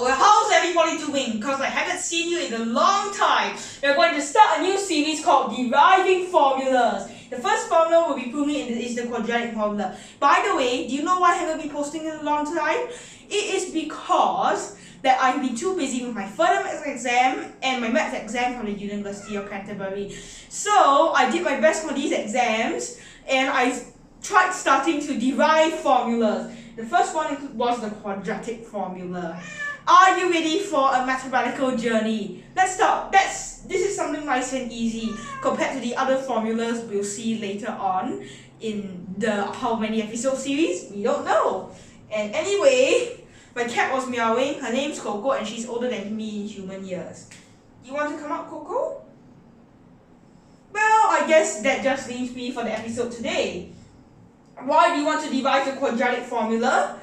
well, how's everybody doing? Because I haven't seen you in a long time. We're going to start a new series called Deriving Formulas. The first formula we'll be proving is the quadratic formula. By the way, do you know why I haven't been posting in a long time? It is because that I've been too busy with my further maths exam and my maths exam from the University of Canterbury. So I did my best for these exams and I tried starting to derive formulas. The first one was the quadratic formula. Are you ready for a mathematical journey? Let's start. This is something nice and easy compared to the other formulas we'll see later on in the how many episode series? We don't know. And anyway, my cat was meowing. Her name's Coco and she's older than me in human years. You want to come up, Coco? Well, I guess that just leaves me for the episode today. Why do you want to devise the quadratic formula?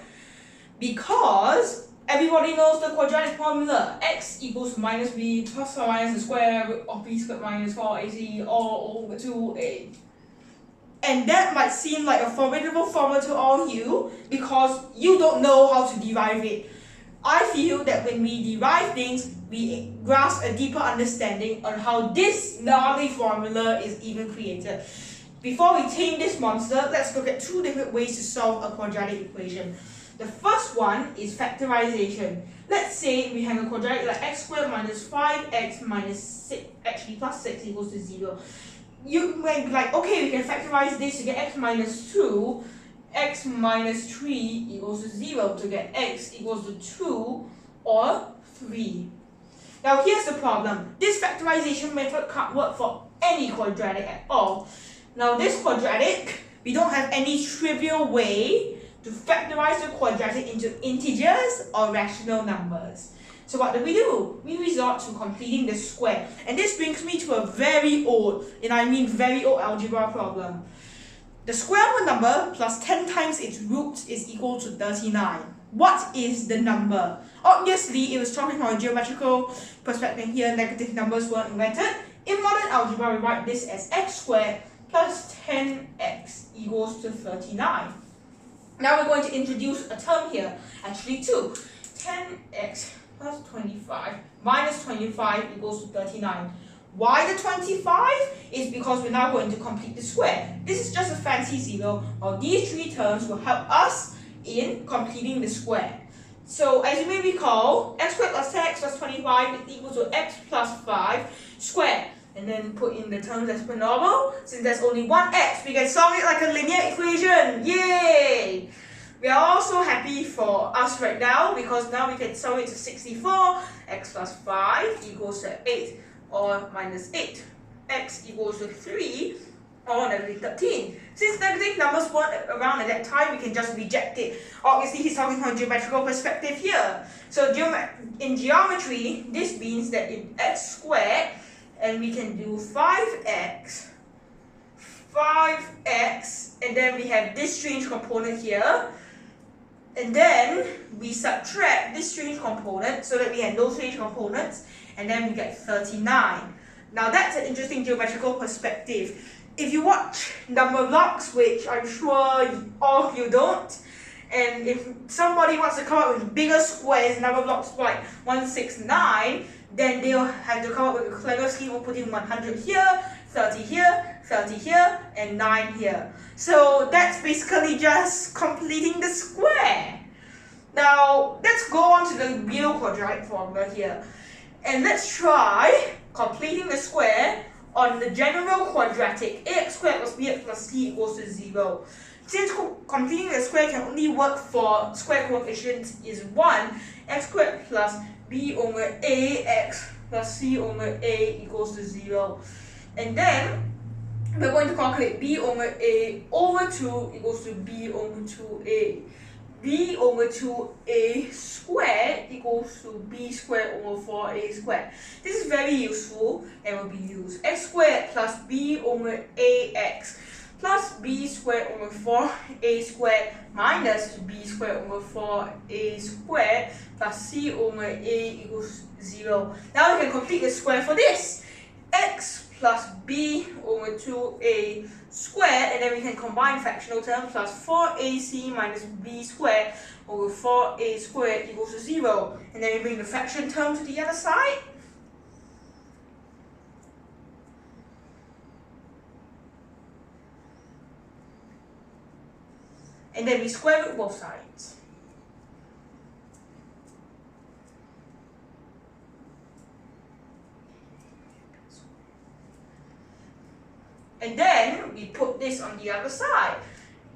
Because everybody knows the quadratic formula. X equals minus b plus or minus the square root of b squared minus 4ac all over 2a. And that might seem like a formidable formula to all you because you don't know how to derive it. I feel that when we derive things, we grasp a deeper understanding on how this gnarly formula is even created. Before we tame this monster, let's look at two different ways to solve a quadratic equation. The first one is factorization. Let's say we have a quadratic like x squared minus 5x minus 6, actually plus 6 equals to 0. You might be like, okay, we can factorize this to get x minus 2, x minus 3 equals to 0 to get x equals to 2 or 3. Now here's the problem. This factorization method can't work for any quadratic at all. Now this quadratic, we don't have any trivial way to factorize the quadratic into integers or rational numbers. So what do? We resort to completing the square. And this brings me to a very old, and I mean very old algebra problem. The square of a number plus 10 times its root is equal to 39. What is the number? Obviously, it was talking from a geometrical perspective here, negative numbers were invented. In modern algebra, we write this as x squared plus 10x equals to 39. Now we're going to introduce a term here, actually two. 10x plus 25 minus 25 equals to 39. Why the 25? Is because we're now going to complete the square. This is just a fancy zero, or these three terms will help us in completing the square. So as you may recall, x squared plus 10x plus 25 is equal to x plus 5 squared. And then put in the terms as per normal. Since there's only one x, we can solve it like a linear equation. Yay! We are also happy for us right now because now we can solve it to 64. X plus 5 equals to 8 or minus 8. X equals to 3 or negative 13. Since negative numbers weren't around at that time, we can just reject it. Obviously, he's talking from a geometrical perspective here. So in geometry, this means that if x squared, and we can do 5x, and then we have this strange component here, and then we subtract this strange component so that we have no strange components, and then we get 39. Now that's an interesting geometrical perspective. If you watch number blocks, which I'm sure all of you don't, and if somebody wants to come up with bigger squares, number blocks like 169, then they'll have to come up with a clever scheme of putting 100 here, 30 here, 30 here, and 9 here. So that's basically just completing the square. Now, let's go on to the real quadratic formula here. And let's try completing the square on the general quadratic. Ax squared plus bx plus c equals to 0. Since completing the square can only work for square coefficients is 1, x squared plus b over ax plus c over a equals to 0. And then we're going to calculate b over a over 2 equals to b over 2a. b over 2a squared equals to b squared over 4a squared. This is very useful and will be used. X squared plus b over ax plus b squared over 4a squared minus b squared over 4a squared plus c over a equals 0. Now we can complete the square for this. X plus b over 2a squared, and then we can combine fractional terms, plus 4ac minus b squared over 4a squared equals to 0. And then we bring the fraction term to the other side. And then we square root both sides. And then we put this on the other side.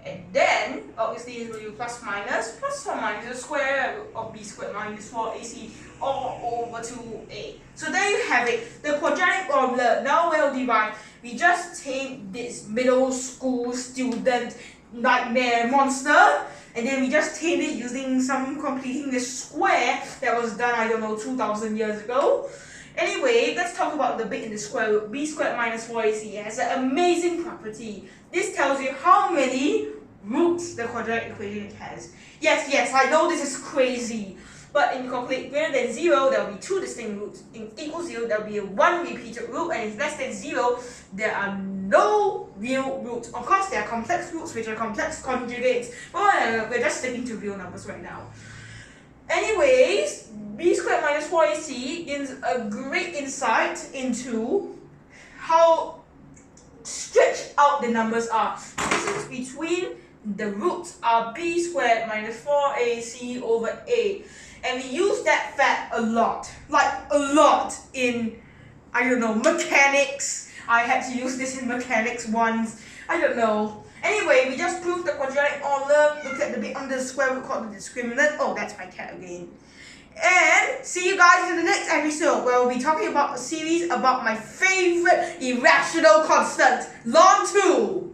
And then, obviously, this will be plus minus or minus the square root of b squared minus 4ac all over 2a. So there you have it, the quadratic formula, now well derived. We just take this middle school student nightmare monster, and then we just tamed it using completing this square that was done, I don't know, 2,000 years ago. Anyway, let's talk about the bit in the square root. B squared minus 4ac has an amazing property. This tells you how many roots the quadratic equation has. Yes, I know this is crazy. But if you calculate greater than 0, there will be 2 distinct roots. In equals 0, there will be 1 repeated root. And if less than 0, there are no real roots. Of course, there are complex roots, which are complex conjugates. But we're just sticking to real numbers right now. Anyways, b squared minus 4ac gives a great insight into how stretched out the numbers are. The distance between the roots are b squared minus 4ac over a. And we use that fact a lot. Like a lot in, I don't know, mechanics. I had to use this in mechanics once. I don't know. Anyway, we just proved the quadratic formula. Look at the bit under the square root called the discriminant. Oh, that's my cat again. And see you guys in the next episode where we'll be talking about a series about my favorite irrational constant, ln 2.